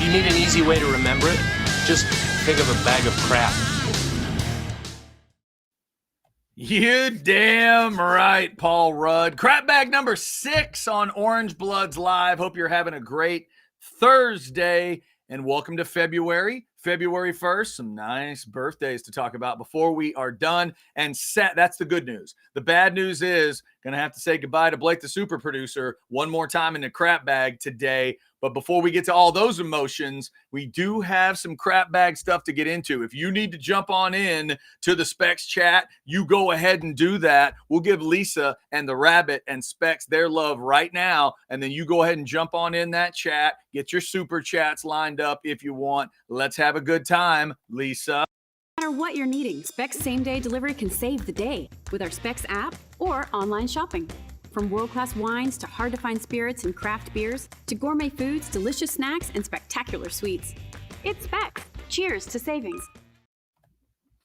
If you need an easy way to remember it, just think of a bag of crap. You damn right, Paul Rudd. Crap bag number 6 on Orange Bloods Live. Hope you're having a great Thursday, and welcome to February 1st. Some nice birthdays to talk about before we are done and set. That's the good news. The bad news is going to have to say goodbye to Blake, the super producer, one more time in the crap bag today. But before we get to all those emotions, we do have some crap bag stuff to get into. If you need to jump on in to the Specs chat, you go ahead and do that. We'll give Lisa and the Rabbit and Specs their love right now. And then you go ahead and jump on in that chat. Get your super chats lined up if you want. Let's have a good time, Lisa. No matter what you're needing, Specs same-day delivery can save the day with our Specs app or online shopping. From world-class wines to hard-to-find spirits and craft beers to gourmet foods, delicious snacks, and spectacular sweets. It's Specs. Cheers to savings.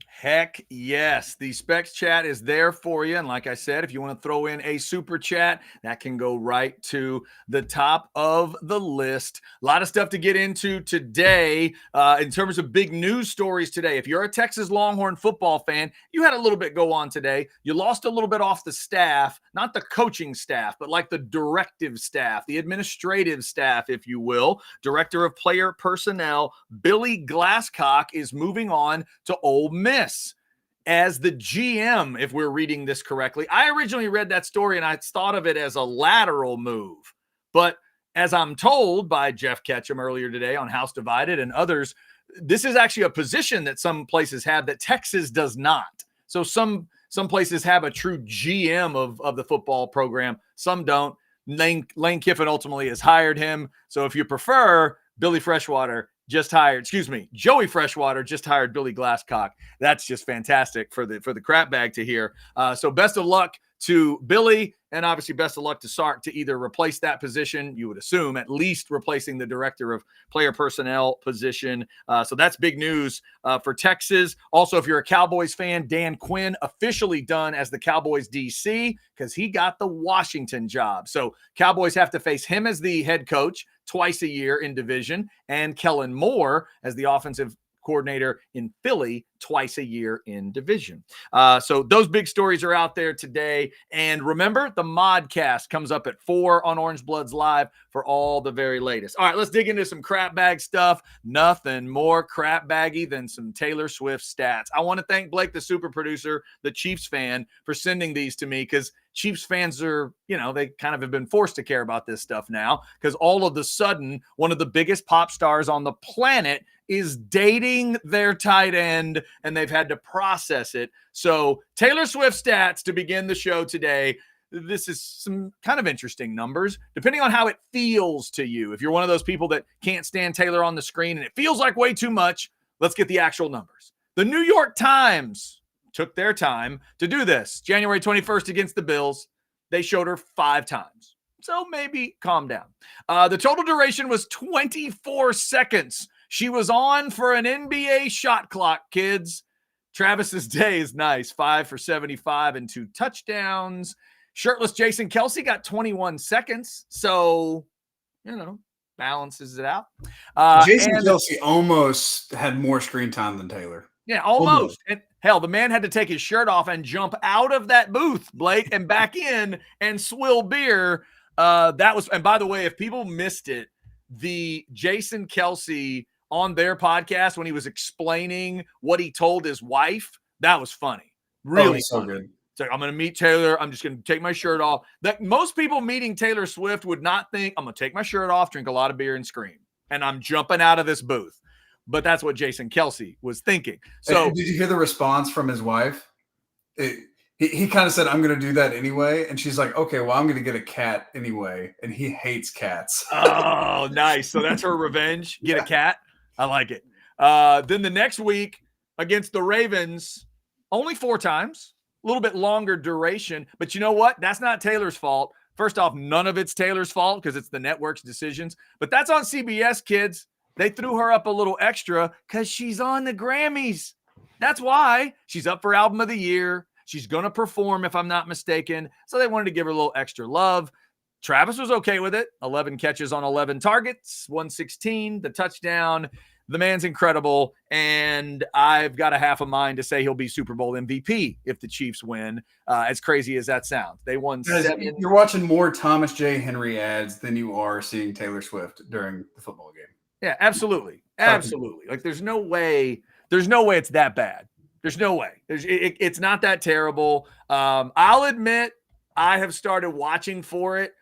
Heck yes. The Specs chat is there for you. And like I said, if you want to throw in a super chat, that can go right to the top of the list. A lot of stuff to get into today in terms of big news stories today. If you're a Texas Longhorn football fan, you had a little bit go on today. You lost a little bit off the staff, not the coaching staff, but like the directive staff, the administrative staff, if you will. Director of Player Personnel, Billy Glasscock, is moving on to Ole Miss as the GM, if we're reading this correctly. I originally read that story and I thought of it as a lateral move. But as I'm told by Jeff Ketchum earlier today on House Divided and others, this is actually a position that some places have that Texas does not. So some places have a true GM of the football program. Some don't. Lane Kiffin ultimately has hired him. So if you prefer, Joey Freshwater just hired Billy Glasscock. That's just fantastic for the crap bag to hear. So best of luck to Billy, and obviously best of luck to Sark to either replace that position, you would assume, at least replacing the director of player personnel position. So that's big news for Texas. Also, if you're a Cowboys fan, Dan Quinn officially done as the Cowboys DC because he got the Washington job. So Cowboys have to face him as the head coach twice a year in division, and Kellen Moore as the offensive coordinator in Philly twice a year in division. So those big stories are out there today. And remember, the Modcast comes up at 4 on Orange Bloods Live for all the very latest. All right, let's dig into some crap bag stuff. Nothing more crap baggy than some Taylor Swift stats. I want to thank Blake, the super producer, the Chiefs fan, for sending these to me because Chiefs fans are, they kind of have been forced to care about this stuff now because all of a sudden, one of the biggest pop stars on the planet is dating their tight end, and they've had to process it. So Taylor Swift stats to begin the show today. This is some kind of interesting numbers, depending on how it feels to you. If you're one of those people that can't stand Taylor on the screen and it feels like way too much, let's get the actual numbers. The New York Times took their time to do this. January 21st against the Bills, they showed her 5 times. So maybe calm down. The total duration was 24 seconds. She was on for an NBA shot clock, kids. Travis's day is nice. 5 for 75 and 2 touchdowns. Shirtless Jason Kelce got 21 seconds. So, balances it out. Jason Kelce almost had more screen time than Taylor. Yeah, almost. And hell, the man had to take his shirt off and jump out of that booth, Blake, and back in and swill beer. And by the way, if people missed it, the Jason Kelce on their podcast when he was explaining what he told his wife, that was funny. Really so funny. good. It's like, I'm going to meet Taylor. I'm just going to take my shirt off. That most people meeting Taylor Swift would not think, I'm going to take my shirt off, drink a lot of beer, and scream. And I'm jumping out of this booth. But that's what Jason Kelce was thinking. So did you hear the response from his wife? He kind of said, I'm going to do that anyway. And she's like, okay, well, I'm going to get a cat anyway. And he hates cats. Oh, nice. So that's her revenge. Get a cat. I like it. Then the next week against the Ravens, only 4 times, a little bit longer duration. But you know what? That's not Taylor's fault. First off, none of it's Taylor's fault because it's the network's decisions. But that's on CBS, kids. They threw her up a little extra because she's on the Grammys. That's why. She's up for Album of the Year. She's going to perform, if I'm not mistaken. So they wanted to give her a little extra love. Travis was okay with it. 11 catches on 11 targets, 116, the touchdown. The man's incredible, and I've got a half a mind to say he'll be Super Bowl MVP if the Chiefs win, as crazy as that sounds. They won Guys, 7. You're watching more Thomas J. Henry ads than you are seeing Taylor Swift during the football game. Yeah, absolutely. Absolutely. Like, there's no way it's that bad. There's no way. It's not that terrible. I'll admit I have started watching for it,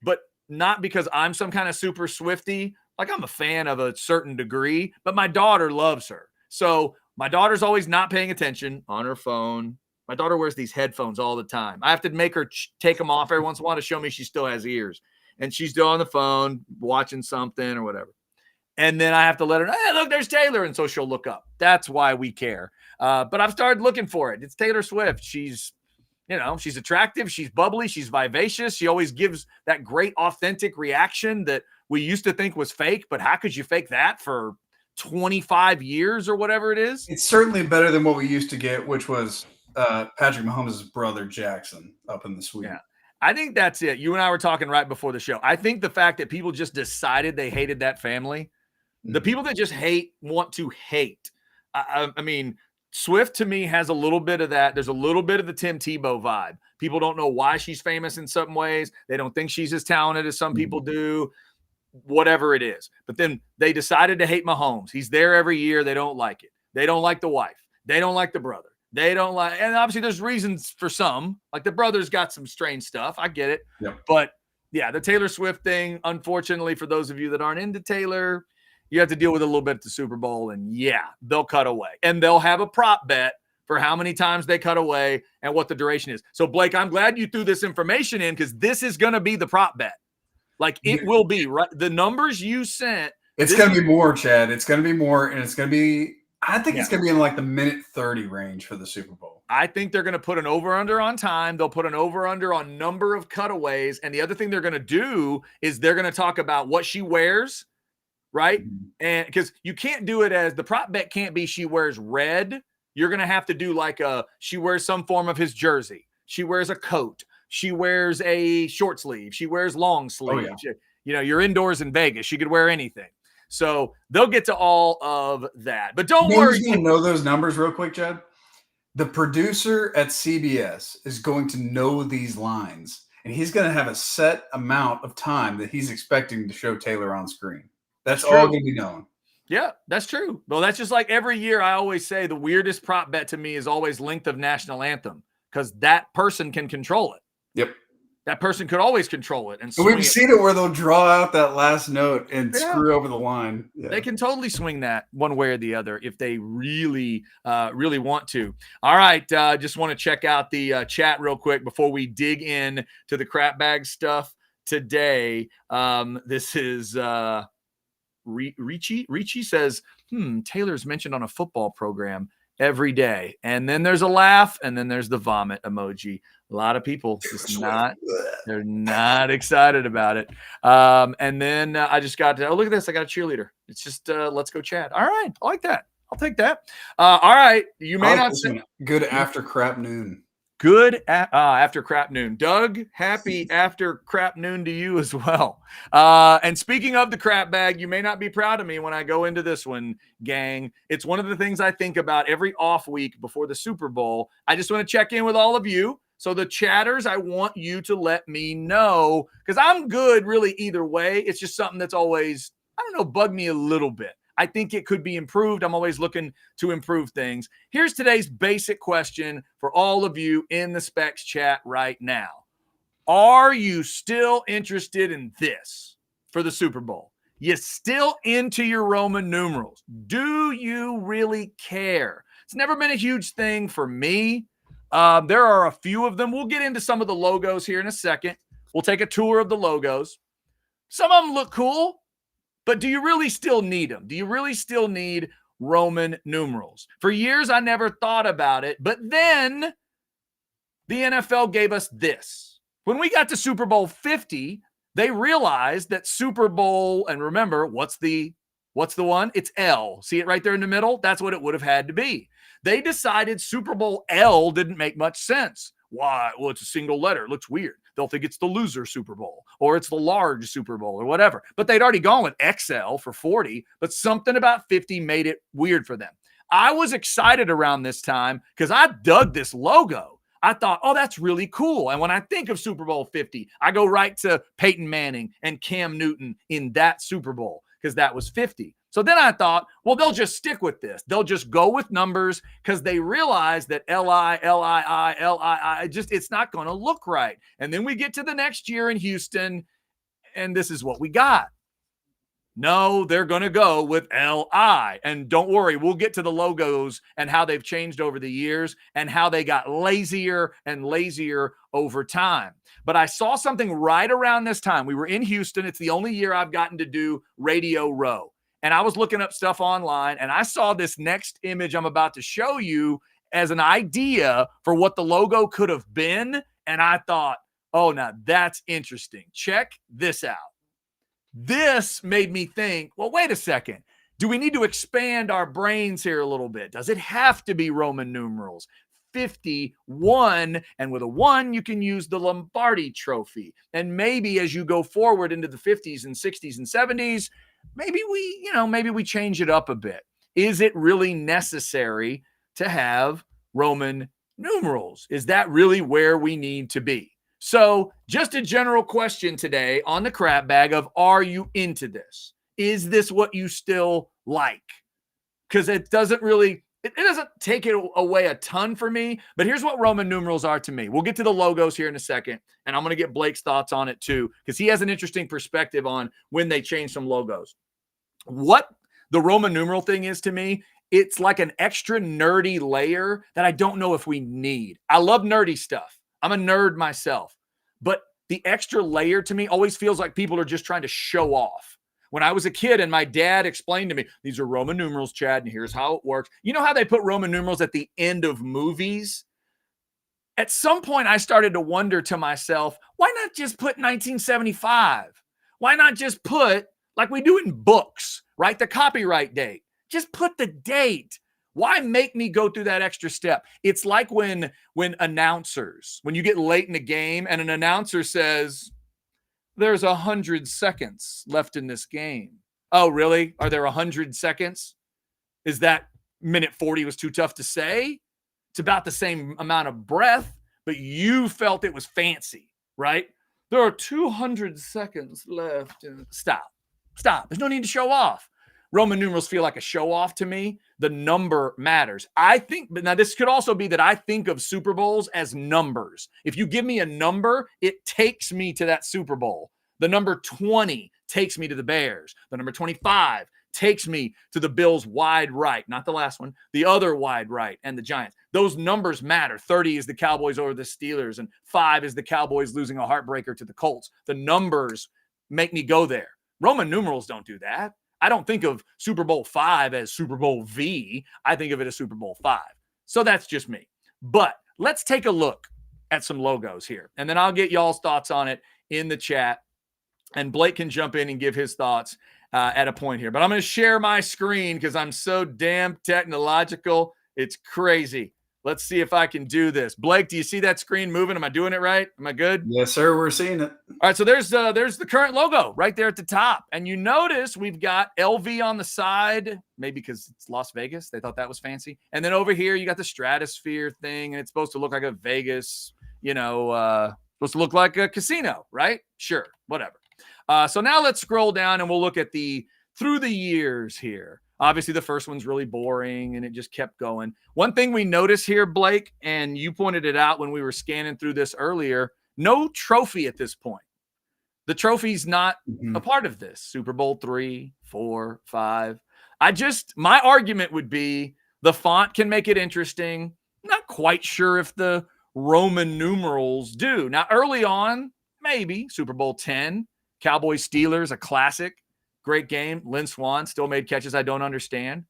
but not because I'm some kind of super Swiftie. Like, I'm a fan of a certain degree, but my daughter loves her. So my daughter's always not paying attention on her phone. My daughter wears these headphones all the time. I have to make her take them off every once in a while to show me she still has ears. And she's still on the phone watching something or whatever. And then I have to let her know, hey, look, there's Taylor. And so she'll look up. That's why we care. But I've started looking for it. It's Taylor Swift. She's attractive. She's bubbly. She's vivacious. She always gives that great, authentic reaction that we used to think was fake. But how could you fake that for 25 years or whatever it is? It's certainly better than what we used to get, which was Patrick Mahomes' brother Jackson up in the suite. Yeah. I think that's it. You and I were talking right before the show. I think the fact that people just decided they hated that family, the people that just want to hate. I mean, Swift to me has a little bit of that. There's a little bit of the Tim Tebow vibe. People don't know why she's famous in some ways. They don't think she's as talented as some people do, whatever it is. But then they decided to hate Mahomes. He's there every year. They don't like it. They don't like the wife. They don't like the brother. They don't like, and obviously there's reasons for some. Like, the brother's got some strange stuff. I get it. Yep. But yeah, the Taylor Swift thing, unfortunately, for those of you that aren't into Taylor, you have to deal with it a little bit at the Super Bowl, and yeah, they'll cut away. And they'll have a prop bet for how many times they cut away and what the duration is. So, Blake, I'm glad you threw this information in, because this is going to be the prop bet. Like, it will be, right? The numbers you sent. It's going to be more, Chad. It's going to be more, and it's going to be, I think it's going to be in like the minute 30 range for the Super Bowl. I think they're going to put an over-under on time. They'll put an over-under on number of cutaways. And the other thing they're going to do is they're going to talk about what she wears, right? And because you can't do it as the prop bet can't be she wears red. You're going to have to do like she wears some form of his jersey. She wears a coat. She wears a short sleeve. She wears long sleeve. Oh, yeah. You're indoors in Vegas. She could wear anything. So they'll get to all of that. But don't worry. You know those numbers real quick, Chad? The producer at CBS is going to know these lines, and he's going to have a set amount of time that he's expecting to show Taylor on screen. That's all going to be known. Yeah, that's true. Well, that's just like every year I always say the weirdest prop bet to me is always length of national anthem, because that person can control it. Yep. That person could always control it. And we've seen it where they'll draw out that last note and screw over the line. Yeah. They can totally swing that one way or the other if they really, really want to. All right. Just want to check out the chat real quick before we dig in to the crap bag stuff today. This is Richie. Richie says, Taylor's mentioned on a football program every day. And then there's a laugh, and then there's the vomit emoji. A lot of people they're not excited about it. And then I just got to, look at this. I got a cheerleader. It's just, let's go chat. All right. I like that. I'll take that. All right. You may not say good after crap noon. Good after crap noon. Doug, happy after crap noon to you as well. And speaking of the crap bag, you may not be proud of me when I go into this one, gang. It's one of the things I think about every off week before the Super Bowl. I just want to check in with all of you. So the chatters, I want you to let me know, because I'm good really either way. It's just something that's always, bugged me a little bit. I think it could be improved. I'm always looking to improve things. Here's today's basic question for all of you in the Specs chat right now. Are you still interested in this for the Super Bowl? You still into your Roman numerals? Do you really care? It's never been a huge thing for me. There are a few of them. We'll get into some of the logos here in a second. We'll take a tour of the logos. Some of them look cool. But do you really still need them? Do you really still need Roman numerals? For years, I never thought about it. But then the NFL gave us this. When we got to Super Bowl 50, they realized that Super Bowl, and remember, what's the one? It's L. See it right there in the middle? That's what it would have had to be. They decided Super Bowl L didn't make much sense. Why? Well, it's a single letter. It looks weird. they'll think it's the loser Super Bowl or it's the large Super Bowl or whatever. But they'd already gone with XL for 40, but something about 50 made it weird for them. I was excited around this time because I dug this logo. I thought, oh, that's really cool. And when I think of Super Bowl 50, I go right to Peyton Manning and Cam Newton in that Super Bowl because that was 50. So then I thought, well, they'll just stick with this. They'll just go with numbers because they realize that LII, it's not going to look right. And then we get to the next year in Houston, and this is what we got. No, they're going to go with LI. And don't worry, we'll get to the logos and how they've changed over the years and how they got lazier and lazier over time. But I saw something right around this time. We were in Houston. It's the only year I've gotten to do Radio Row. And I was looking up stuff online, and I saw this next image I'm about to show you as an idea for what the logo could have been. And I thought, oh, now that's interesting. Check this out. This made me think, well, wait a second. Do we need to expand our brains here a little bit? Does it have to be Roman numerals? 51, and with a 1, you can use the Lombardi trophy. And maybe as you go forward into the 50s and 60s and 70s, maybe we change it up a bit. Is it really necessary to have Roman numerals? Is that really where we need to be? So just a general question today on the crap bag of, are you into this? Is this what you still like? Because it doesn't take it away a ton for me, but here's what Roman numerals are to me. We'll get to the logos here in a second, and I'm going to get Blake's thoughts on it too, because he has an interesting perspective on when they change some logos. What the Roman numeral thing is to me, it's like an extra nerdy layer that I don't know if we need. I love nerdy stuff. I'm a nerd myself, but the extra layer to me always feels like people are just trying to show off. When I was a kid and my dad explained to me, these are Roman numerals, Chad, and here's how it works. You know how they put Roman numerals at the end of movies? At some point, I started to wonder to myself, why not just put 1975? Why not just put, like we do in books, right? The copyright date. Just put the date. Why make me go through that extra step? It's like when announcers, when you get late in the game and an announcer says, there's 100 seconds left in this game. Oh, really? Are there 100 seconds? Is that minute 40 was too tough to say? It's about the same amount of breath, but you felt it was fancy, right? There are 200 seconds left. Stop. There's no need to show off. Roman numerals feel like a show off to me. The number matters. I think, but now this could also be that I think of Super Bowls as numbers. If you give me a number, it takes me to that Super Bowl. The number 20 takes me to the Bears. The number 25 takes me to the Bills wide right, not the last one, the other wide right, and the Giants. Those numbers matter. 30 is the Cowboys over the Steelers, and 5 is the Cowboys losing a heartbreaker to the Colts. The numbers make me go there. Roman numerals don't do that. I don't think of Super Bowl 5 as Super Bowl V. I think of it as Super Bowl 5. So that's just me. But let's take a look at some logos here, and then I'll get y'all's thoughts on it in the chat, and Blake can jump in and give his thoughts at a point here. But I'm going to share my screen because I'm so damn technological. It's crazy. Let's see if I can do this. Blake, do you see that screen moving? Am I doing it right? Am I good? Yes, sir. We're seeing it. All right, so there's the current logo right there at the top. And you notice we've got LV on the side, maybe because it's Las Vegas. They thought that was fancy. And then over here, you got the stratosphere thing, and it's supposed to look like a Vegas, supposed to look like a casino, right? Sure, whatever. So now let's scroll down, and we'll look at through the years here. Obviously, the first one's really boring, and it just kept going. One thing we notice here, Blake, and you pointed it out when we were scanning through this earlier, no trophy at this point. The trophy's not a part of this. Super Bowl 3, 4, 5. My argument would be the font can make it interesting. Not quite sure if the Roman numerals do. Now, early on, maybe Super Bowl 10, Cowboys Steelers, a classic. Great game. Lynn Swann still made catches I don't understand.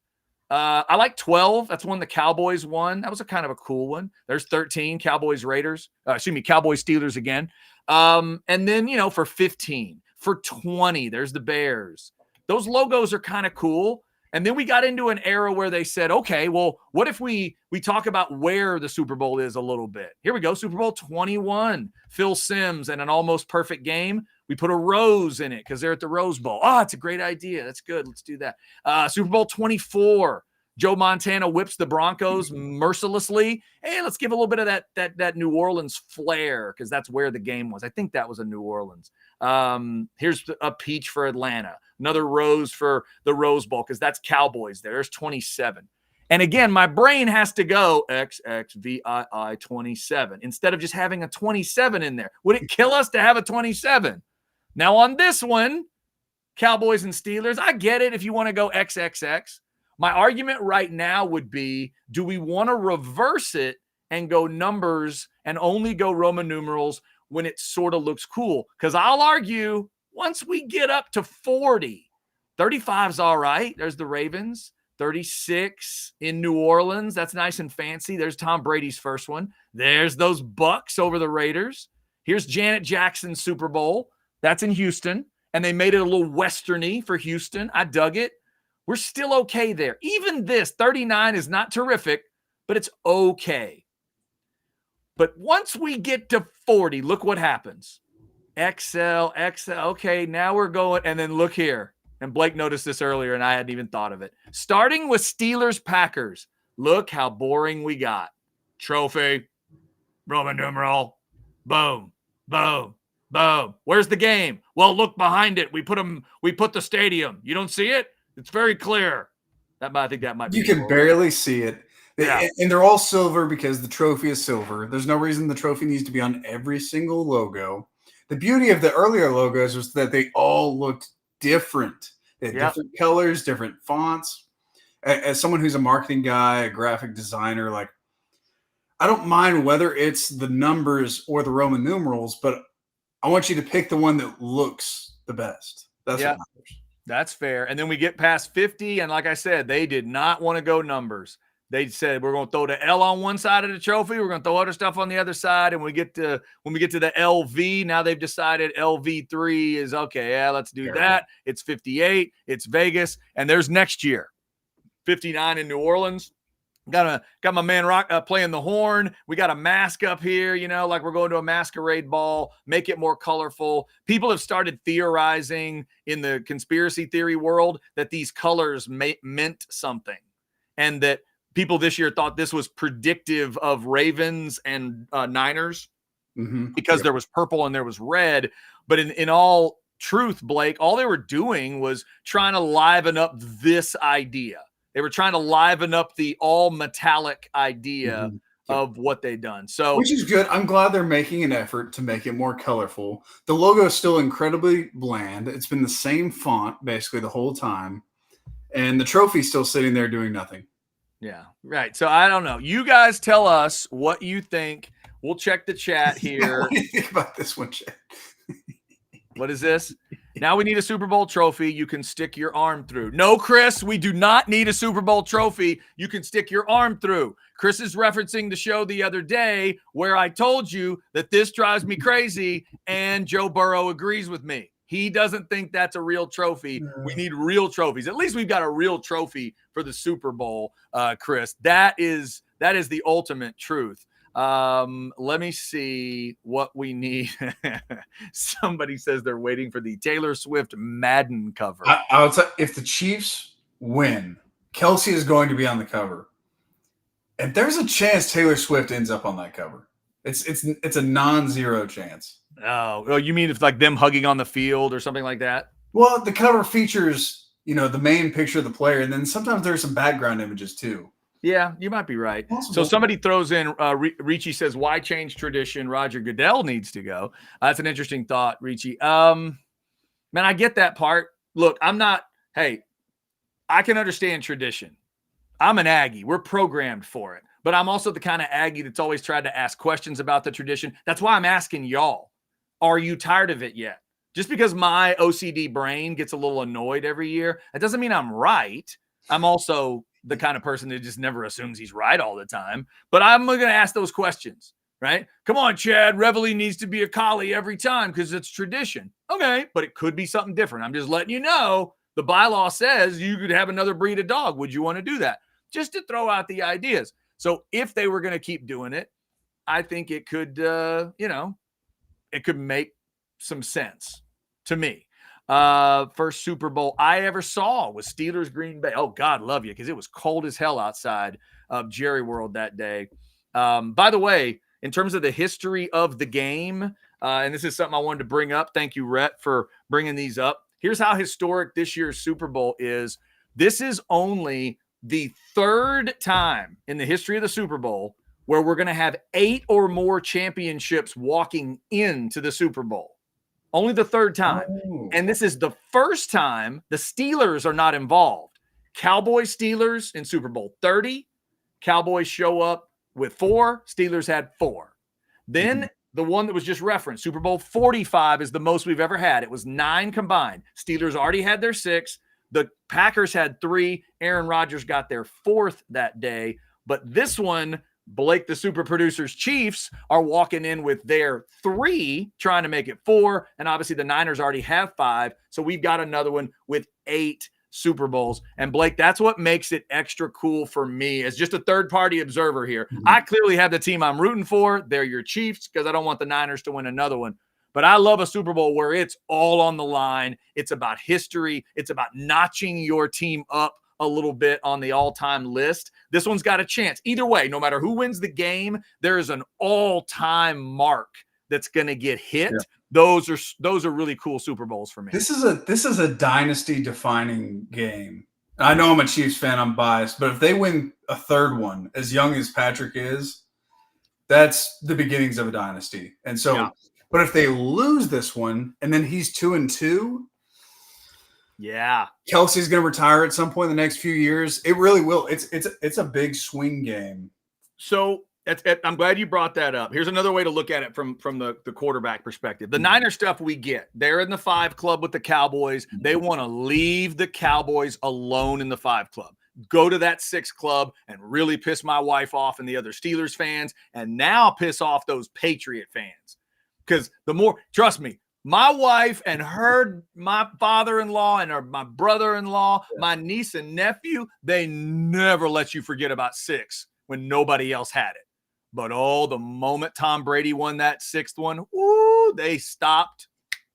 I like 12. That's one the Cowboys won. That was a kind of a cool one. There's 13, Cowboys Steelers again. And then, for 15, for 20, there's the Bears. Those logos are kind of cool. And then we got into an era where they said, okay, well, what if we talk about where the Super Bowl is a little bit? Here we go, Super Bowl 21, Phil Simms and an almost perfect game. We put a rose in it because they're at the Rose Bowl. Oh, it's a great idea. That's good. Let's do that. Super Bowl 24, Joe Montana whips the Broncos mercilessly. Hey, let's give a little bit of that New Orleans flair because that's where the game was. I think that was in New Orleans. Here's a peach for Atlanta. Another rose for the Rose Bowl because that's Cowboys there. There's 27. And again, my brain has to go XXVII 27 instead of just having a 27 in there. Would it kill us to have a 27? Now on this one, Cowboys and Steelers, I get it if you want to go XXX. My argument right now would be, do we want to reverse it and go numbers and only go Roman numerals when it sort of looks cool? Because I'll argue once we get up to 40, 35's all right. There's the Ravens. 36 in New Orleans. That's nice and fancy. There's Tom Brady's first one. There's those Bucks over the Raiders. Here's Janet Jackson's Super Bowl. That's in Houston. And they made it a little westerny for Houston. I dug it. We're still okay there. Even this, 39 is not terrific, but it's okay. But once we get to 40, look what happens. XL. Okay, now we're going. And then look here. And Blake noticed this earlier, and I hadn't even thought of it. Starting with Steelers-Packers. Look how boring we got. Trophy. Roman numeral. Boom. Boom. Boom. Where's the game? Well, look behind it. We put the stadium. You don't see it? It's very clear. I think that might be. You can barely see it. Yeah. And they're all silver because the trophy is silver. There's no reason the trophy needs to be on every single logo. The beauty of the earlier logos was that they all looked different. They had different colors, different fonts. As someone who's a marketing guy, a graphic designer, like I don't mind whether it's the numbers or the Roman numerals, but I want you to pick the one that looks the best. That's what matters. That's fair. And then we get past 50, and like I said, they did not want to go numbers. They said we're going to throw the L on one side of the trophy. We're going to throw other stuff on the other side. And when we get to the LV, now they've decided LV3 is okay. Yeah, let's do that. It's 58. It's Vegas, and there's next year, 59 in New Orleans. Got my man Rock playing the horn. We got a mask up here, like we're going to a masquerade ball. Make it more colorful. People have started theorizing in the conspiracy theory world that these colors meant something, and that people this year thought this was predictive of Ravens and Niners because there was purple and there was red. But in all truth, Blake, all they were doing was trying to liven up this idea. They were trying to liven up the all metallic idea of what they'd done. So, which is good. I'm glad they're making an effort to make it more colorful. The logo is still incredibly bland. It's been the same font basically the whole time. And the trophy's still sitting there doing nothing. Yeah, right. So I don't know. You guys tell us what you think. We'll check the chat here. What do you think about this one, Chad? What is this? Now we need a Super Bowl trophy you can stick your arm through. No, Chris, we do not need a Super Bowl trophy you can stick your arm through. Chris is referencing the show the other day where I told you that this drives me crazy, and Joe Burrow agrees with me. He doesn't think that's a real trophy. We need real trophies. At least we've got a real trophy for the Super Bowl, Chris. That is the ultimate truth. Let me see what we need. Somebody says they're waiting for the Taylor Swift Madden cover. I would say if the Chiefs win, Kelsey is going to be on the cover. And there's a chance Taylor Swift ends up on that cover. It's a non-zero chance. Oh, you mean it's like them hugging on the field or something like that? Well, the cover features, the main picture of the player, and then sometimes there's some background images too. Yeah, you might be right. Possible. So somebody throws in, Ricci says, why change tradition? Roger Goodell needs to go. That's an interesting thought, Ricci. Man, I get that part. Look, I can understand tradition. I'm an Aggie. We're programmed for it. But I'm also the kind of Aggie that's always tried to ask questions about the tradition. That's why I'm asking y'all. Are you tired of it yet? Just because my OCD brain gets a little annoyed every year, that doesn't mean I'm right. I'm also the kind of person that just never assumes he's right all the time. But I'm going to ask those questions, right? Come on, Chad. Reveille needs to be a collie every time because it's tradition. Okay, but it could be something different. I'm just letting you know The bylaw says you could have another breed of dog. Would you want to do that? Just to throw out the ideas. So if they were going to keep doing it, I think it could, it could make some sense to me. First Super Bowl I ever saw was Steelers Green Bay. Oh, God love you, because it was cold as hell outside of Jerry World that day. By the way, in terms of the history of the game, and this is something I wanted to bring up. Thank you, Rhett, for bringing these up. Here's how historic this year's Super Bowl is. This is only the third time in the history of the Super Bowl where we're going to have 8 or more championships walking into the Super Bowl. Only the third time. Oh. And this is the first time the Steelers are not involved. Cowboys, Steelers in Super Bowl 30. Cowboys show up with 4. Steelers had 4. Then the one that was just referenced, Super Bowl 45 is the most we've ever had. It was 9 combined. Steelers already had their 6. The Packers had 3. Aaron Rodgers got their 4th that day. But this one, Blake, the super producer's Chiefs are walking in with their 3, trying to make it 4. And obviously the Niners already have 5. So we've got another one with 8 Super Bowls. And Blake, that's what makes it extra cool for me as just a third-party observer here. I clearly have the team I'm rooting for. They're your Chiefs, because I don't want the Niners to win another one. But I love a Super Bowl where it's all on the line. It's about history. It's about notching your team up a little bit on the all-time list. This one's got a chance. Either way, no matter who wins the game, there is an all-time mark that's going to get hit. Yeah. Those are really cool Super Bowls for me. This is a dynasty-defining game. I know I'm a Chiefs fan. I'm biased, but if they win a third one, as young as Patrick is, that's the beginnings of a dynasty. And so, yeah. But if they lose this one and then he's 2-2, yeah, Kelsey's going to retire at some point in the next few years. It really will. It's a big swing game. So I'm glad you brought that up. Here's another way to look at it from the quarterback perspective. The Niner stuff we get. They're in the 5 club with the Cowboys. They want to leave the Cowboys alone in the 5 club. Go to that 6 club and really piss my wife off and the other Steelers fans, and now piss off those Patriot fans. Because trust me, my wife and my father-in-law and my brother-in-law, my niece and nephew, they never let you forget about 6 when nobody else had it. But the moment Tom Brady won that 6th one, they stopped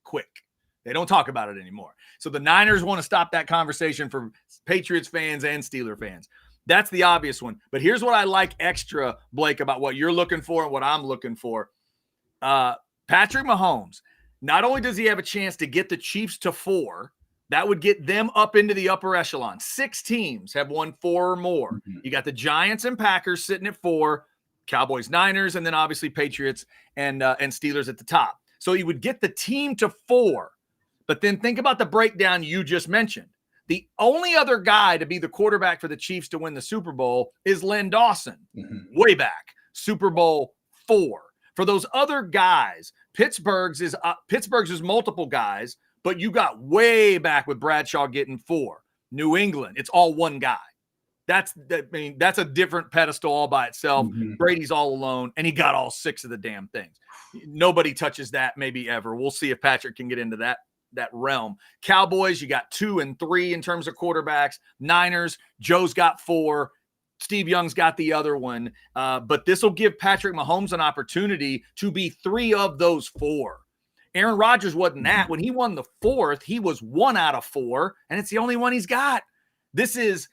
quick. They don't talk about it anymore. So the Niners want to stop that conversation for Patriots fans and Steeler fans. That's the obvious one. But here's what I like extra, Blake, about what you're looking for and what I'm looking for. Patrick Mahomes, not only does he have a chance to get the Chiefs to 4, that would get them up into the upper echelon. 6 teams have won 4 or more. You got the Giants and Packers sitting at 4, Cowboys, Niners, and then obviously Patriots and Steelers at the top. So he would get the team to 4. But then think about the breakdown you just mentioned. The only other guy to be the quarterback for the Chiefs to win the Super Bowl is Len Dawson, way back, Super Bowl 4. For those other guys, Pittsburgh's is multiple guys, but you got way back with Bradshaw getting 4. New England, it's all one guy. That's a different pedestal all by itself. Brady's all alone, and he got all 6 of the damn things. Nobody touches that maybe ever. We'll see if Patrick can get into that realm. Cowboys, you got 2 and 3 in terms of quarterbacks. Niners, Joe's got 4. Steve Young's got the other one. But this will give Patrick Mahomes an opportunity to be 3 of those 4. Aaron Rodgers wasn't that. When he won the 4th, he was 1 out of 4, and it's the only one he's got. This is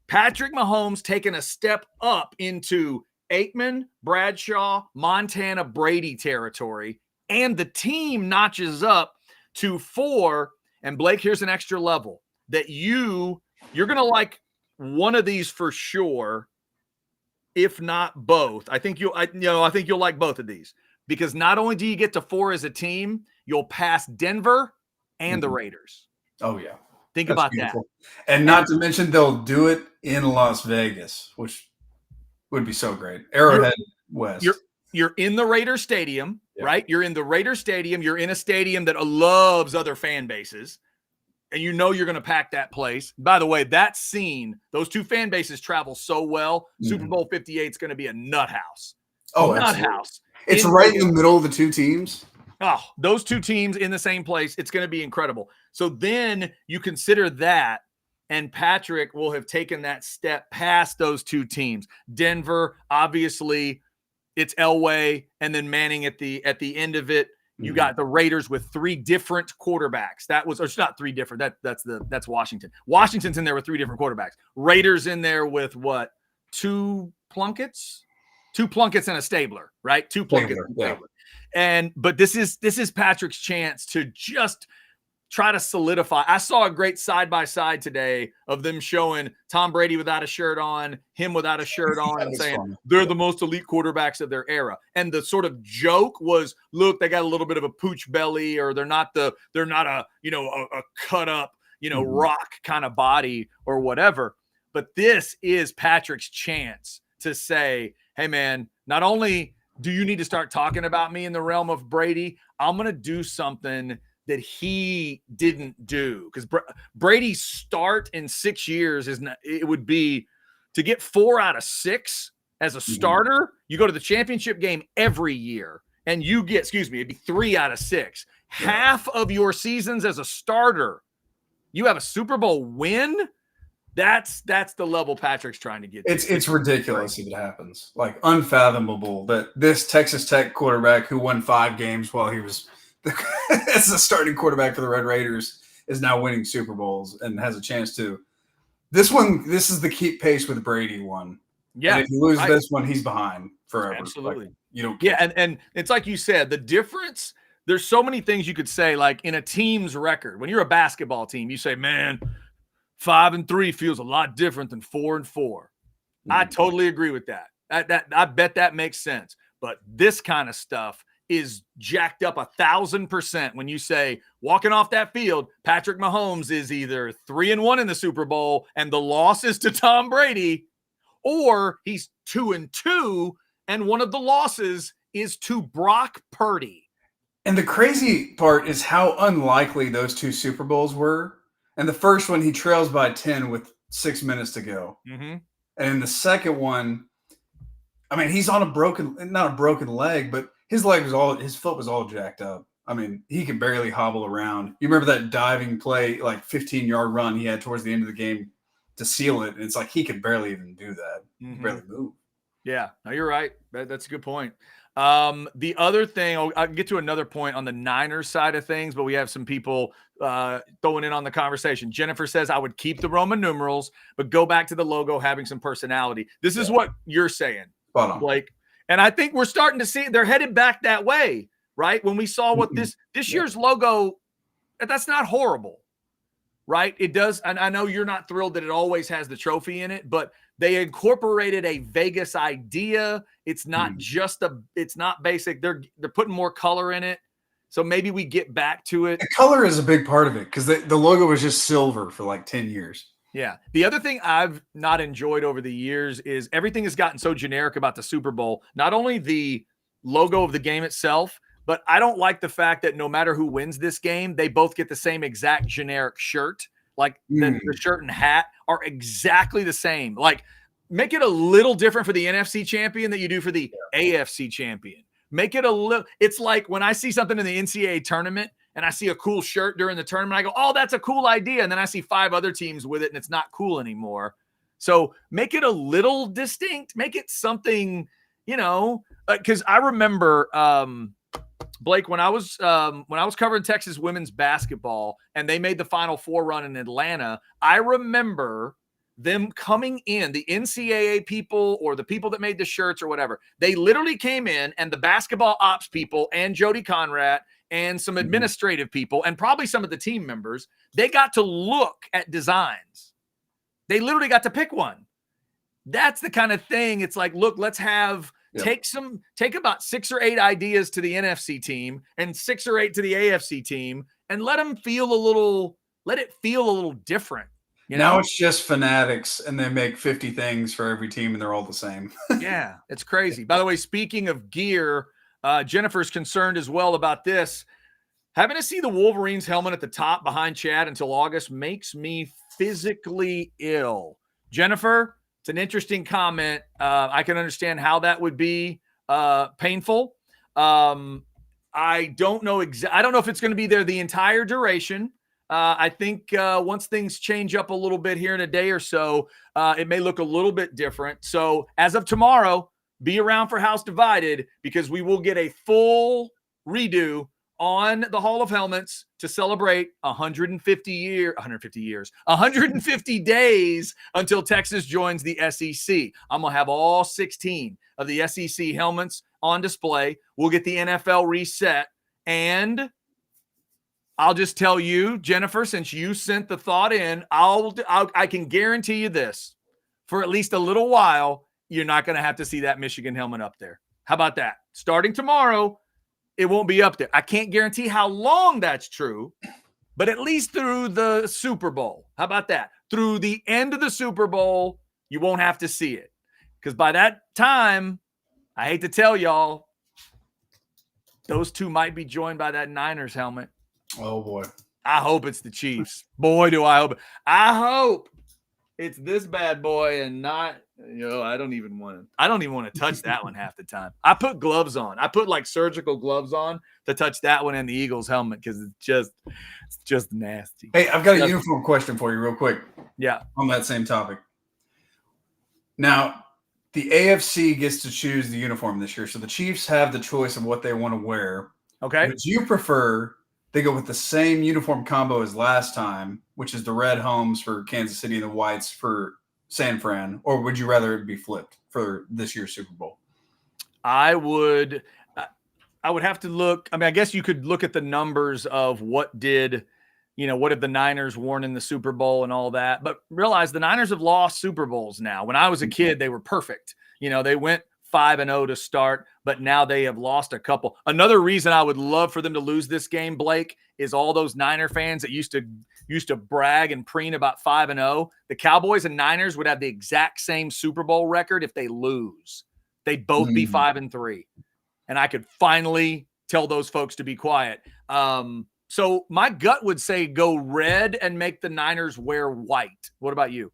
Patrick Mahomes taking a step up into Aikman, Bradshaw, Montana, Brady territory, and the team notches up to 4. And Blake, here's an extra level that you're going to like one of these for sure, if not both. I think you'll like both of these, because not only do you get to 4 as a team, you'll pass Denver and the Raiders. Oh yeah. Think about beautiful. That. And not to mention they'll do it in Las Vegas, which would be so great. Arrowhead West. You're in the Raider Stadium, right? You're in the Raider Stadium. You're in a stadium that loves other fan bases. And you know you're going to pack that place. By the way, that scene, those 2 fan bases travel so well. Super Bowl 58 is going to be a nut house. Nut house. It's right in the middle of the 2 teams. Oh, those 2 teams in the same place. It's going to be incredible. So then you consider that, and Patrick will have taken that step past those two teams. Denver, obviously, it's Elway, and then Manning at the end of it. You got the Raiders with 3 different quarterbacks. That was, or it's not 3 different. That's Washington. Washington's in there with 3 different quarterbacks. Raiders in there with what? 2 Plunkets? 2 Plunkets and a Stabler, right? 2 Plunkets and a Stabler. But this is Patrick's chance to just try to solidify. I saw a great side-by-side today of them showing Tom Brady without a shirt on, him without a shirt on, and saying funny. They're the most elite quarterbacks of their era. And the sort of joke was, look, they got a little bit of a pooch belly, or they're not a, a cut up, rock kind of body or whatever. But this is Patrick's chance to say, hey man, not only do you need to start talking about me in the realm of Brady, I'm going to do something that he didn't do, because Brady's start in 6 years it would be to get 4 out of 6 as a starter. You go to the championship game every year, and you get, it'd be 3 out of 6. Yeah. Half of your seasons as a starter, you have a Super Bowl win. That's the level Patrick's trying to get to. It's ridiculous if it happens. Like, unfathomable that this Texas Tech quarterback who won 5 games while he was as a starting quarterback for the Red Raiders is now winning Super Bowls and has a chance to. This is the keep pace with Brady one. Yeah. And if you lose this one, he's behind forever. Absolutely. Like, you don't. Yeah. And it's like you said, the difference, there's so many things you could say, like in a team's record, when you're a basketball team, you say, man, 5-3 feels a lot different than 4-4. I totally agree with that. I bet that makes sense. But this kind of stuff is jacked up 1,000% when you say, walking off that field, Patrick Mahomes is either 3-1 in the Super Bowl and the loss is to Tom Brady, or he's 2-2 and one of the losses is to Brock Purdy. And the crazy part is how unlikely those 2 Super Bowls were. And the first one, he trails by 10 with 6 minutes to go. And in the second one, I mean, he's on not a broken leg, but his foot was all jacked up. I mean, he could barely hobble around. You remember that diving play, like 15-yard run he had towards the end of the game to seal it. And it's like, he could barely even do that. Barely move. Yeah, no, you're right. That's a good point. The other thing, I'll get to another point on the Niners side of things, but we have some people throwing in on the conversation. Jennifer says, I would keep the Roman numerals, but go back to the logo having some personality. This is what you're saying, Blake. And I think we're starting to see they're headed back that way, right? When we saw what this year's logo, that's not horrible, right? It does. And I know you're not thrilled that it always has the trophy in it, but they incorporated a Vegas idea. It's not it's not basic. They're putting more color in it. So maybe we get back to it. The color is a big part of it because the logo was just silver for like 10 years. Yeah. The other thing I've not enjoyed over the years is everything has gotten so generic about the Super Bowl. Not only the logo of the game itself, but I don't like the fact that no matter who wins this game, they both get the same exact generic shirt. Like the shirt and hat are exactly the same. Like, make it a little different for the NFC champion that you do for the AFC champion. Make it a little. It's like when I see something in the NCAA tournament and I see a cool shirt during the tournament, I go, oh, that's a cool idea. And then I see 5 other teams with it and it's not cool anymore. So make it a little distinct. Make it something, because I remember, Blake, when I was covering Texas women's basketball and they made the Final Four run in Atlanta, I remember them coming in, the NCAA people or the people that made the shirts or whatever. They literally came in, and the basketball ops people and Jody Conrad and some administrative people and probably some of the team members, they got to look at designs. They literally got to pick one. That's the kind of thing. It's like, look, let's have take about 6 or 8 ideas to the NFC team and 6 or 8 to the AFC team and let it feel a little different. Now it's just fanatics and they make 50 things for every team and they're all the same. Yeah, it's crazy. By the way, speaking of gear, Jennifer's concerned as well about this. Having to see the Wolverines helmet at the top behind Chad until August makes me physically ill. Jennifer, it's an interesting comment. I can understand how that would be painful. I don't know if it's going to be there the entire duration. I think once things change up a little bit here in a day or so, it may look a little bit different. So as of tomorrow, be around for House Divided because we will get a full redo on the Hall of Helmets to celebrate 150 days until Texas joins the SEC. I'm going to have all 16 of the SEC helmets on display. We'll get the NFL reset. And I'll just tell you, Jennifer, since you sent the thought in, I can guarantee you this. For at least a little while, you're not going to have to see that Michigan helmet up there. How about that? Starting tomorrow, it won't be up there. I can't guarantee how long that's true, but at least through the Super Bowl. How about that? Through the end of the Super Bowl, you won't have to see it. Because by that time, I hate to tell y'all, those two might be joined by that Niners helmet. Oh, boy. I hope it's the Chiefs. Boy, do I hope. I hope it's this bad boy and not, I don't even want to touch that one half the time. I put gloves on. I put like surgical gloves on to touch that one and the Eagles helmet because it's just nasty. Hey, I've got a uniform question for you real quick. Yeah. On that same topic. Now, the AFC gets to choose the uniform this year. So the Chiefs have the choice of what they want to wear. Okay. Would you prefer they go with the same uniform combo as last time, which is the red homes for Kansas City and the whites for San Fran, or would you rather it be flipped for this year's Super Bowl? I would have to look. I mean, I guess you could look at the numbers of what have the Niners worn in the Super Bowl and all that, but realize the Niners have lost Super Bowls now. When I was a kid, they were perfect. They went 5-0 to start, but now they have lost a couple. Another reason I would love for them to lose this game, Blake, is all those Niner fans that used to brag and preen about 5-0. The Cowboys and Niners would have the exact same Super Bowl record if they lose. They'd both be 5-3. And I could finally tell those folks to be quiet. So my gut would say go red and make the Niners wear white. What about you?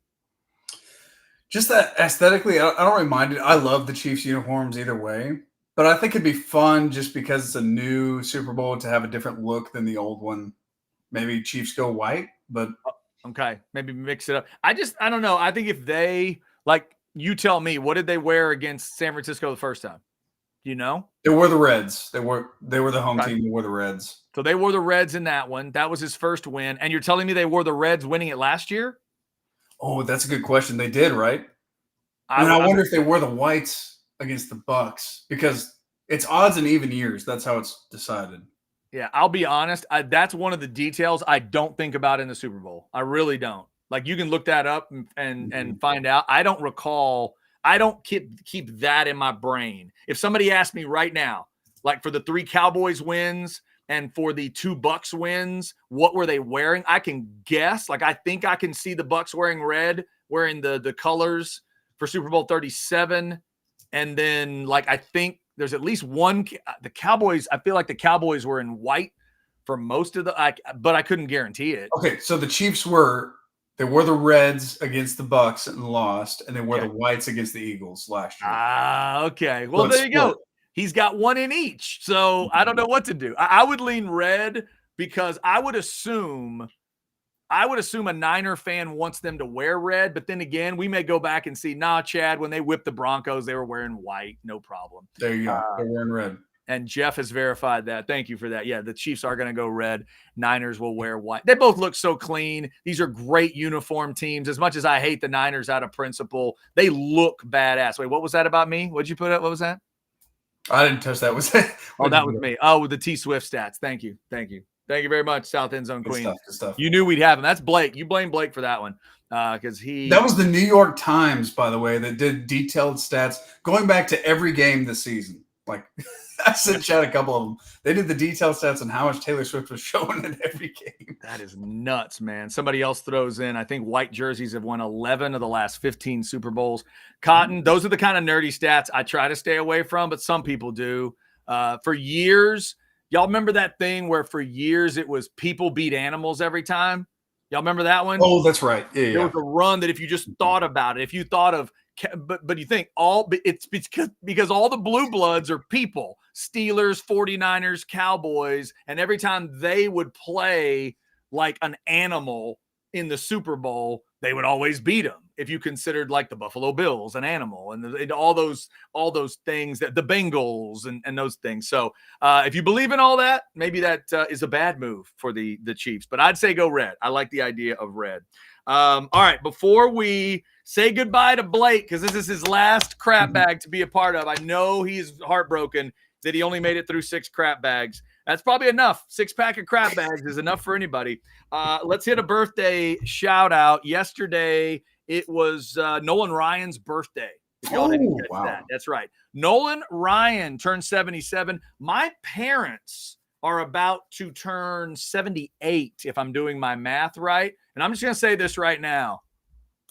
Just that aesthetically, I don't really mind it. I love the Chiefs uniforms either way, but I think it'd be fun just because it's a new Super Bowl to have a different look than the old one. Maybe Chiefs go white, but okay, maybe mix it up. I don't know. I think if they you tell me, what did they wear against San Francisco the first time? They wore the Reds. They were the home team. They wore the Reds. So they wore the Reds in that one. That was his first win. And you're telling me they wore the Reds winning it last year? Oh, that's a good question. They did, right? I wonder if they wore the whites against the Bucks because it's odds and even years. That's how it's decided. Yeah, I'll be honest. That's one of the details I don't think about in the Super Bowl. I really don't. Like you can look that up and find out. I don't recall. I don't keep that in my brain. If somebody asked me right now, like for the 3 Cowboys wins and for the 2 Bucks wins, what were they wearing? I can guess. Like I think I can see the Bucks wearing red, wearing the colors for Super Bowl 37. And then I think there's at least one. The Cowboys, I feel like the Cowboys were in white for most of but I couldn't guarantee it. Okay, so the Chiefs wore the Reds against the Bucks and lost, and they wore the whites against the Eagles last year. Okay. Well, there you go. He's got one in each. So I don't know what to do. I would lean red because I would assume a Niner fan wants them to wear red, but then again, we may go back and see, Chad, when they whipped the Broncos, they were wearing white. No problem. There you go. They're wearing red. And Jeff has verified that. Thank you for that. Yeah, the Chiefs are going to go red. Niners will wear white. They both look so clean. These are great uniform teams. As much as I hate the Niners out of principle, they look badass. Wait, what was that about me? What'd you put up? What was that? I didn't touch that. Was that? That was me. Oh, with the T Swift stats. Thank you. Thank you very much, South End Zone Queen. Good stuff. You knew we'd have him. That's Blake. You blame Blake for that one because That was the New York Times, by the way, that did detailed stats going back to every game this season. I sent Chad a couple of them. They did the detailed stats on how much Taylor Swift was showing in every game. That is nuts, man. Somebody else throws in, I think white jerseys have won 11 of the last 15 Super Bowls. Cotton, those are the kind of nerdy stats I try to stay away from, but some people do. For years, y'all remember that thing where for years it was people beat animals every time? Y'all remember that one? Oh, that's right. Yeah. There was a run that if you just thought about it, if you thought of, but you think it's because all the blue bloods are people, Steelers, 49ers, Cowboys, and every time they would play like an animal in the Super Bowl, they would always beat them. If you considered like the Buffalo Bills an animal and all those things, that the Bengals and those things. So if you believe in all that, maybe that is a bad move for the Chiefs. But I'd say go red. I like the idea of red. All right, before we say goodbye to Blake, because this is his last crap bag to be a part of. I know he's heartbroken that he only made it through 6 crap bags. That's probably enough. 6-pack of crap bags is enough for anybody. Let's hit a birthday shout out. Yesterday, it was Nolan Ryan's birthday. If y'all didn't catch that. That's right. Nolan Ryan turned 77. My parents are about to turn 78, if I'm doing my math right. And I'm just going to say this right now.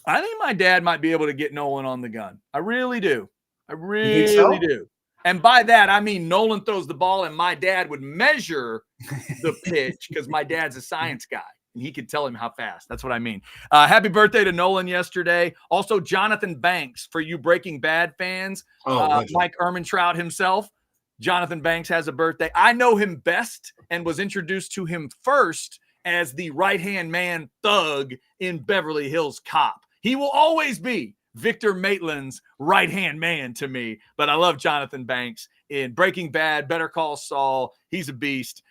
I think my dad might be able to get Nolan on the gun. I really do. I really do. And by that, I mean Nolan throws the ball and my dad would measure the pitch because my dad's a science guy and he could tell him how fast. That's what I mean. Happy birthday to Nolan yesterday. Also, Jonathan Banks, for you Breaking Bad fans. Mike Ehrmantraut himself. Jonathan Banks has a birthday. I know him best and was introduced to him first as the right-hand man thug in Beverly Hills Cop. He will always be Victor Maitland's right-hand man to me, but I love Jonathan Banks in Breaking Bad, Better Call Saul. He's a beast.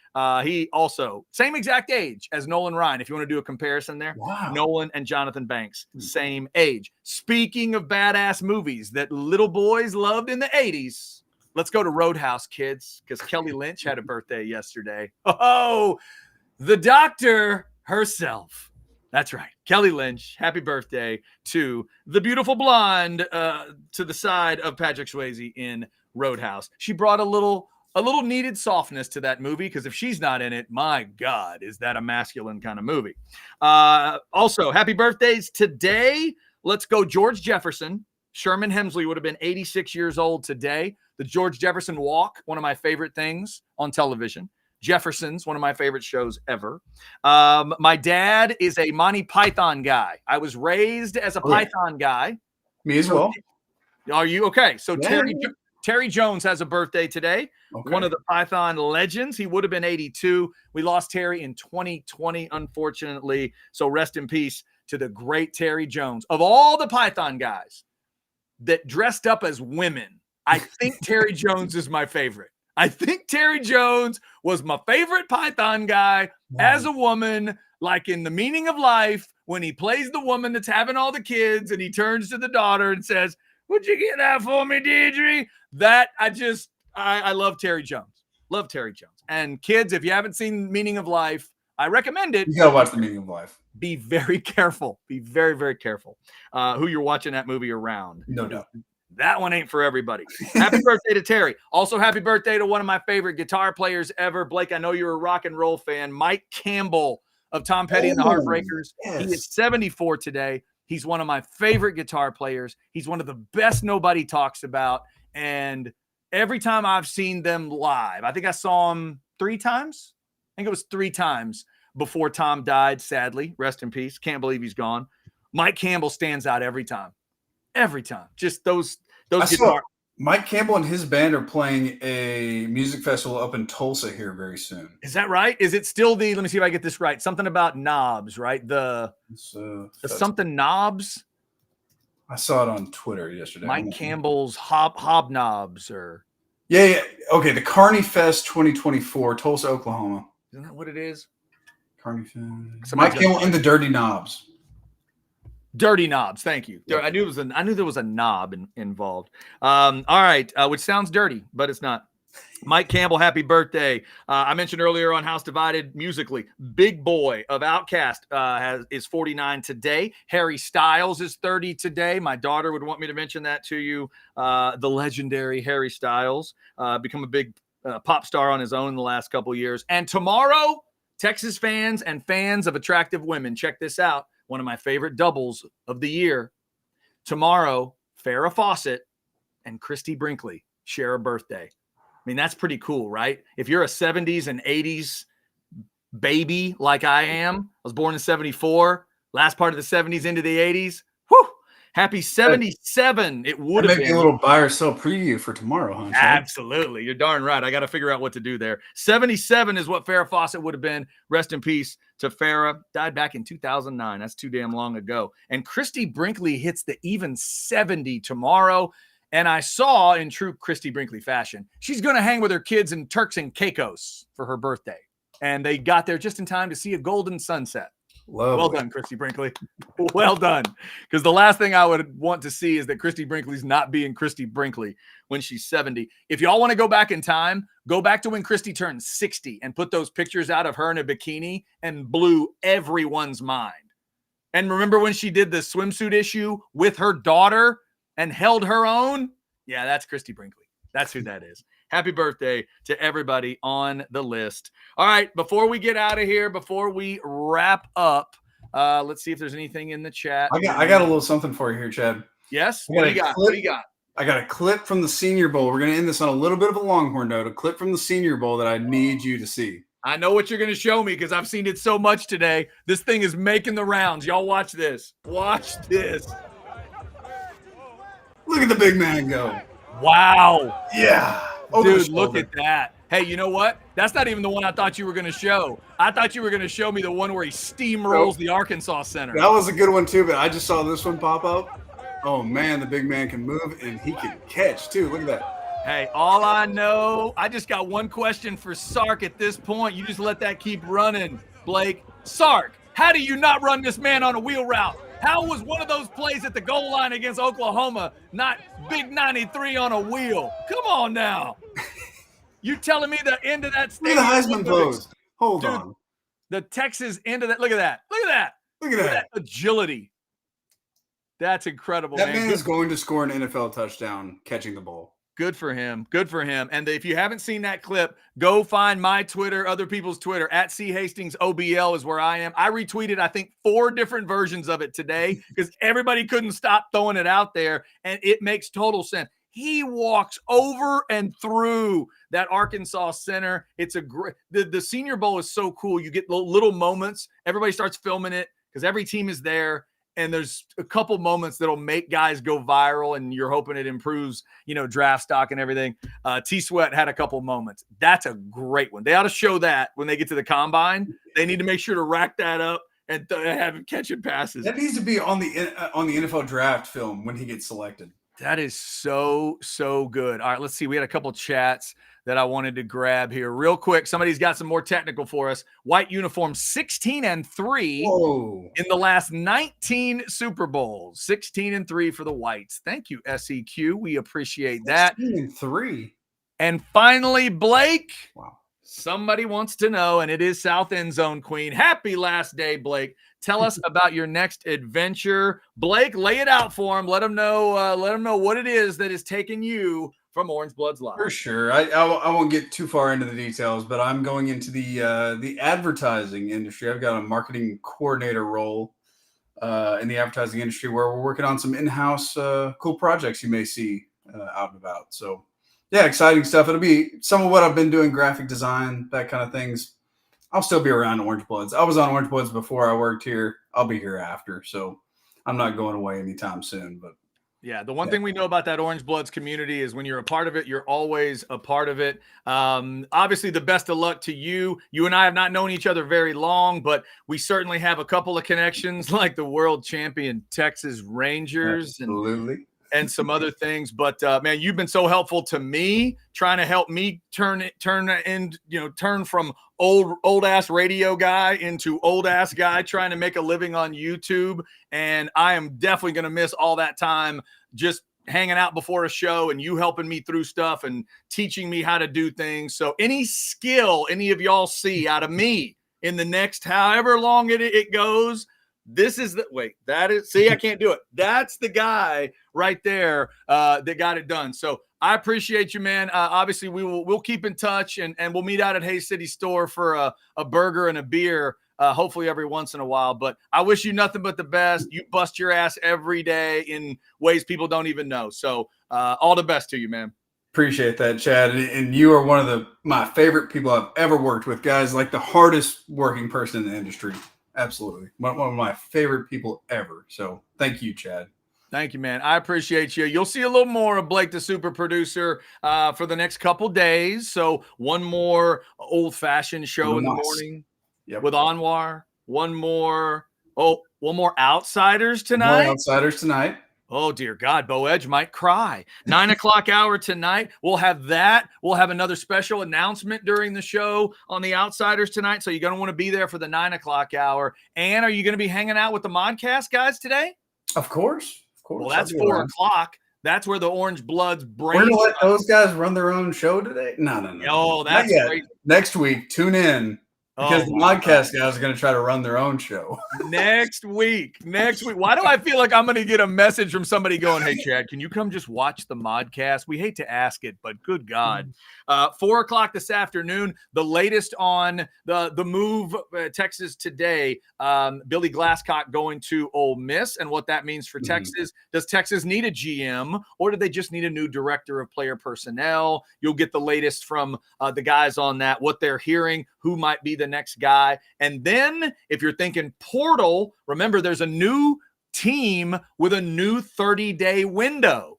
He also, same exact age as Nolan Ryan, if you want to do a comparison there. Wow. Nolan and Jonathan Banks, same age. Speaking of badass movies that little boys loved in the 80s, let's go to Roadhouse, kids, because Kelly Lynch had a birthday yesterday. Oh, the doctor herself. That's right. Kelly Lynch, happy birthday to the beautiful blonde to the side of Patrick Swayze in Roadhouse. She brought a little needed softness to that movie because if she's not in it, my God, is that a masculine kind of movie. Also, happy birthdays today. Let's go George Jefferson. Sherman Hemsley would have been 86 years old today. The George Jefferson Walk, one of my favorite things on television. Jefferson's one of my favorite shows ever. My dad is a Monty Python guy. I was raised as a Python guy. Me as well. Are you okay? So Terry Jones has a birthday today. Okay. One of the Python legends. He would have been 82. We lost Terry in 2020, unfortunately. So rest in peace to the great Terry Jones. Of all the Python guys that dressed up as women, I think Terry Jones is my favorite. I think Terry Jones was my favorite Python guy as a woman, like in The Meaning of Life, when he plays the woman that's having all the kids and he turns to the daughter and says, "Would you get that for me, Deirdre?" That I love Terry Jones. Love Terry Jones. And kids, if you haven't seen Meaning of Life, I recommend it. You gotta watch The Meaning of Life. Be very careful. Be very, very careful who you're watching that movie around. No doubt. That one ain't for everybody. Happy birthday to Terry. Also, happy birthday to one of my favorite guitar players ever. Blake, I know you're a rock and roll fan. Mike Campbell of Tom Petty and the Heartbreakers. Yes. He is 74 today. He's one of my favorite guitar players. He's one of the best nobody talks about. And every time I've seen them live, I think I saw him 3 times. I think it was 3 times before Tom died, sadly. Rest in peace. Can't believe he's gone. Mike Campbell stands out every time. Every time. Just those guitars. Mike Campbell and his band are playing a music festival up in Tulsa here very soon. Is that right? Is it still let me see if I get this right. Something about knobs, right? The something knobs. I saw it on Twitter yesterday. Mike Campbell's hobnobs or. Yeah. Okay. The Carney Fest 2024, Tulsa, Oklahoma. Isn't that what it is? Carney Fest. Mike Campbell and the Dirty Knobs. Dirty knobs. Thank you. Yep. I knew there was a knob involved. All right. Which sounds dirty, but it's not. Mike Campbell, happy birthday. I mentioned earlier on House Divided musically. Big Boy of Outkast is 49 today. Harry Styles is 30 today. My daughter would want me to mention that to you. The legendary Harry Styles become a big pop star on his own in the last couple of years. And tomorrow, Texas fans and fans of attractive women, check this out. One of my favorite doubles of the year. Tomorrow, Farrah Fawcett and Christy Brinkley share a birthday. I mean, that's pretty cool, right? If you're a 70s and 80s baby like I am, I was born in 74, last part of the 70s into the 80s. Whew! Happy 77. It would That have may be been. a little buy or sell preview for tomorrow, huh, Chad? Absolutely. You're darn right. I got to figure out what to do there. 77 is what Farrah Fawcett would have been. Rest in peace to Farrah. Died back in 2009. That's too damn long ago. And Christy Brinkley hits the even 70 tomorrow. And I saw, in true Christy Brinkley fashion, she's going to hang with her kids in Turks and Caicos for her birthday. And they got there just in time to see a golden sunset. Lovely. Well done, Christy Brinkley. Well done. Because the last thing I would want to see is that Christy Brinkley's not being Christy Brinkley when she's 70. If y'all want to go back in time, go back to when Christy turned 60 and put those pictures out of her in a bikini and blew everyone's mind. And remember when she did the swimsuit issue with her daughter and held her own? Yeah, that's Christy Brinkley. That's who that is. Happy birthday to everybody on the list. All right, before we get out of here, before we wrap up, let's see if there's anything in the chat. I got a little something for you here, Chad. Yes? What do you got? What do you got? I got a clip from the Senior Bowl. We're going to end this on a little bit of a Longhorn note. A clip from the Senior Bowl that I need you to see. I know what you're going to show me because I've seen it so much today. This thing is making the rounds. Y'all watch this. Watch this. Look at the big man go. Wow. Yeah. Dude, look at that. Hey, you know what? That's not even the one I thought you were going to show. I thought you were going to show me the one where he steamrolls the Arkansas center. That was a good one, too, but I just saw this one pop up. Oh, man, the big man can move, and he can catch, too. Look at that. Hey, all I know, I just got one question for Sark at this point. You just let that keep running, Blake. Sark, how do you not run this man on a wheel route? How was one of those plays at the goal line against Oklahoma not big 93 on a wheel? Come on now. You telling me the end of that stadium? Look at the Heisman pose. Hold on. The Texas end of that. Look at that. Look at that. Look at that agility. That's incredible, man. That man is going to score an NFL touchdown catching the ball. Good for him. Good for him. And if you haven't seen that clip, go find my Twitter, other people's Twitter. At C Hastings OBL is where I am. I retweeted, I think, 4 different versions of it today because everybody couldn't stop throwing it out there. And it makes total sense. He walks over and through that Arkansas center. It's a great, the Senior Bowl is so cool. You get little moments. Everybody starts filming it because every team is there. And there's a couple moments that'll make guys go viral, and you're hoping it improves, draft stock and everything. T-Sweat had a couple moments. That's a great one. They ought to show that when they get to the combine. They need to make sure to rack that up and have him catching passes. That needs to be on the NFL draft film when he gets selected. That is so, so good. All right, let's see. We had a couple chats that I wanted to grab here real quick. Somebody's got some more technical for us. White uniform, 16-3 in the last 19 Super Bowls. 16-3 for the Whites. Thank you, SEQ. We appreciate that. 16-3. And finally, Blake. Wow. Somebody wants to know, and it is South End Zone Queen. Happy last day, Blake. Tell us about your next adventure. Blake, lay it out for him. Let them know what it is that is taking you from Orange Bloods Live. For sure. I won't get too far into the details, but I'm going into the advertising industry. I've got a marketing coordinator role in the advertising industry where we're working on some in-house cool projects you may see out and about. So, yeah, exciting stuff. It'll be some of what I've been doing, graphic design, that kind of things. I'll still be around Orange Bloods. I was on Orange Bloods before I worked here. I'll be here after. So I'm not going away anytime soon, but yeah, the one thing we know about that Orange Bloods community is when you're a part of it, you're always a part of it. Obviously, the best of luck to you. You and I have not known each other very long, but we certainly have a couple of connections like the world champion Texas Rangers and some other things. But man, you've been so helpful to me, trying to help me turn from old ass radio guy into old ass guy trying to make a living on YouTube. And I am definitely going to miss all that time just hanging out before a show and you helping me through stuff and teaching me how to do things. So any skill any of y'all see out of me in the next however long it goes, this is I can't do it. That's the guy right there that got it done. So I appreciate you, man. Obviously, we'll keep in touch and we'll meet out at Hayes City Store for a burger and a beer, hopefully every once in a while. But I wish you nothing but the best. You bust your ass every day in ways people don't even know. So all the best to you, man. Appreciate that, Chad. And you are one of my favorite people I've ever worked with, guys. Like the hardest working person in the industry. Absolutely. One of my favorite people ever. So thank you, Chad. Thank you, man. I appreciate you. You'll see a little more of Blake, the super producer, for the next couple days. So one more old-fashioned show in the morning with Anwar. One more Outsiders tonight. More Outsiders tonight. Oh, dear God, Bo Edge might cry. 9 o'clock hour tonight. We'll have that. We'll have another special announcement during the show on the Outsiders tonight. So you're going to want to be there for the 9 o'clock hour. And are you going to be hanging out with the Modcast guys today? Of course. Well, that's 4 o'clock. That's where the Orange Bloods brain. We're going to let those guys run their own show today? No. Oh, that's great. Next week, tune in. Because the podcast guys are going to try to run their own show. Next week. Why do I feel like I'm going to get a message from somebody going, hey, Chad, can you come just watch the Modcast? We hate to ask it, but good God. 4 o'clock this afternoon, the latest on the move, Texas today, Billy Glasscock going to Ole Miss and what that means for Texas. Does Texas need a GM or do they just need a new director of player personnel? You'll get the latest from the guys on that, what they're hearing, who might be the next guy. And then if you're thinking portal, remember there's a new team with a new 30-day window.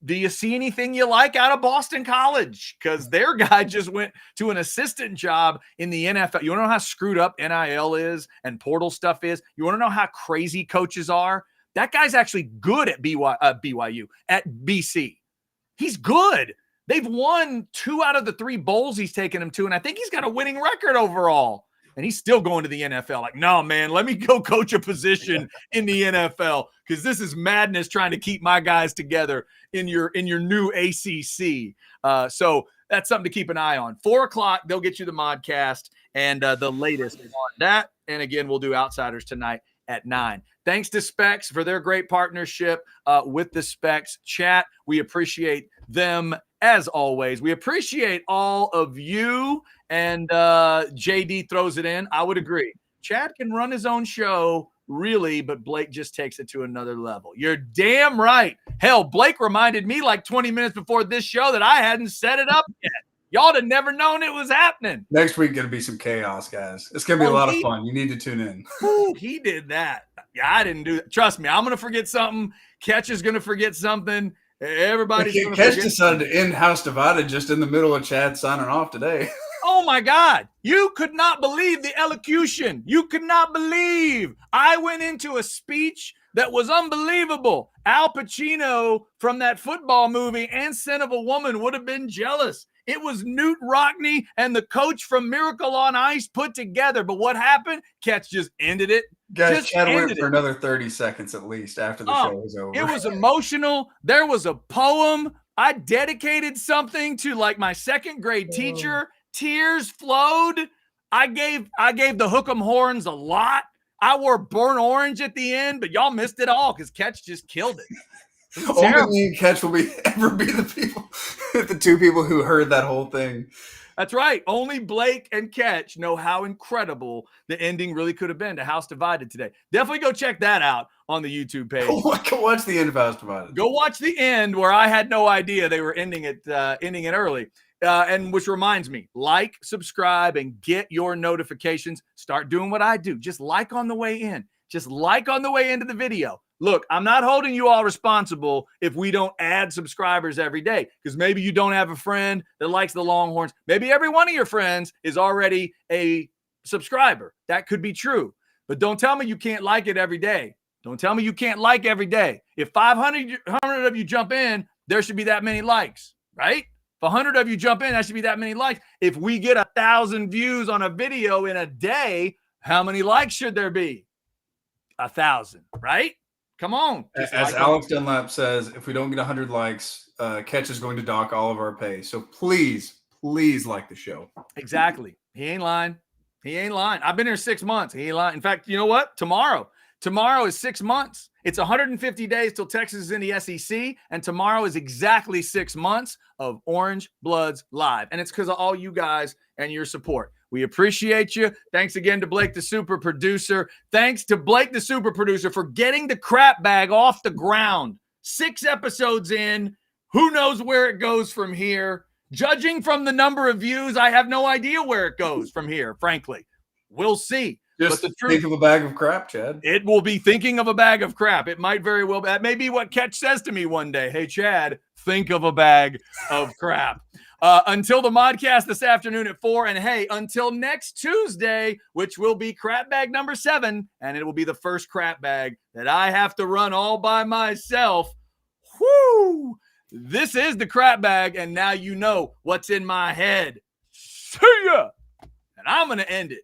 Do you see anything you like out of Boston College? Because their guy just went to an assistant job in the NFL. You want to know how screwed up NIL is and portal stuff is? You want to know how crazy coaches are? That guy's actually good at BYU, at BC. He's good. They've won 2 out of the 3 bowls he's taken them to, and I think he's got a winning record overall. And he's still going to the NFL. Like, no, man, let me go coach a position in the NFL because this is madness trying to keep my guys together in your new ACC. So that's something to keep an eye on. 4 o'clock, they'll get you the Modcast and the latest on that. And again, we'll do Outsiders tonight at 9. Thanks to Specs for their great partnership with the Specs chat. We appreciate them as always. We appreciate all of you. And JD throws it in. I would agree. Chad can run his own show, really, but Blake just takes it to another level. You're damn right. Hell, Blake reminded me like 20 minutes before this show that I hadn't set it up yet. Y'all had never known it was happening. Next week going to be some chaos, guys. It's going to be a lot of fun. You need to tune in. He did that. Yeah, I didn't do that. Trust me, I'm going to forget something. Catch is going to forget something. Everybody's going to forget. Catch decided to end House Divided just in the middle of Chad signing off today. Oh, my God. You could not believe the elocution. You could not believe. I went into a speech that was unbelievable. Al Pacino from that football movie and Sin of a Woman would have been jealous. It was Newt Rockney and the coach from Miracle on Ice put together. But what happened? Catch just ended it. Guys, Chad went for another 30 seconds at least after the show was over. It was emotional. There was a poem. I dedicated something to like my second grade teacher. Tears flowed. I gave the Hook'em Horns a lot. I wore burnt orange at the end, but y'all missed it all because Catch just killed it. Only me and Catch will ever be the people, the 2 people who heard that whole thing. That's right. Only Blake and Catch know how incredible the ending really could have been to House Divided today. Definitely go check that out on the YouTube page. Go watch the end of House Divided. Go watch the end where I had no idea they were ending it early. And which reminds me, like, subscribe, and get your notifications. Start doing what I do. Just like on the way in. Just like on the way into the video. Look, I'm not holding you all responsible if we don't add subscribers every day, because maybe you don't have a friend that likes the Longhorns. Maybe every one of your friends is already a subscriber. That could be true. But don't tell me you can't like it every day. Don't tell me you can't like every day. If 500 of you jump in, there should be that many likes, right? If 100 of you jump in, that should be that many likes. If we get 1,000 views on a video in a day, how many likes should there be? 1,000, right? Come on. As Alex Dunlap says, if we don't get 100 likes, Catch is going to dock all of our pay. So please like the show. Exactly. He ain't lying. I've been here 6 months. He ain't lying. In fact, you know what? Tomorrow is 6 months. It's 150 days till Texas is in the SEC, and tomorrow is exactly 6 months of Orange Bloods Live. And it's because of all you guys and your support. We appreciate you. Thanks again to Blake, the super producer. Thanks to Blake, the super producer, for getting the crap bag off the ground. 6 episodes in. Who knows where it goes from here? Judging from the number of views, I have no idea where it goes from here, frankly. We'll see. Just the truth, think of a bag of crap, Chad. it will be thinking of a bag of crap. It might very well, that may be what Ketch says to me one day. Hey, Chad, think of a bag of crap. Until the modcast this afternoon at 4. And hey, until next Tuesday, which will be crap bag number 7, and it will be the first crap bag that I have to run all by myself. Whoo! This is the crap bag, and now you know what's in my head. See ya! And I'm going to end it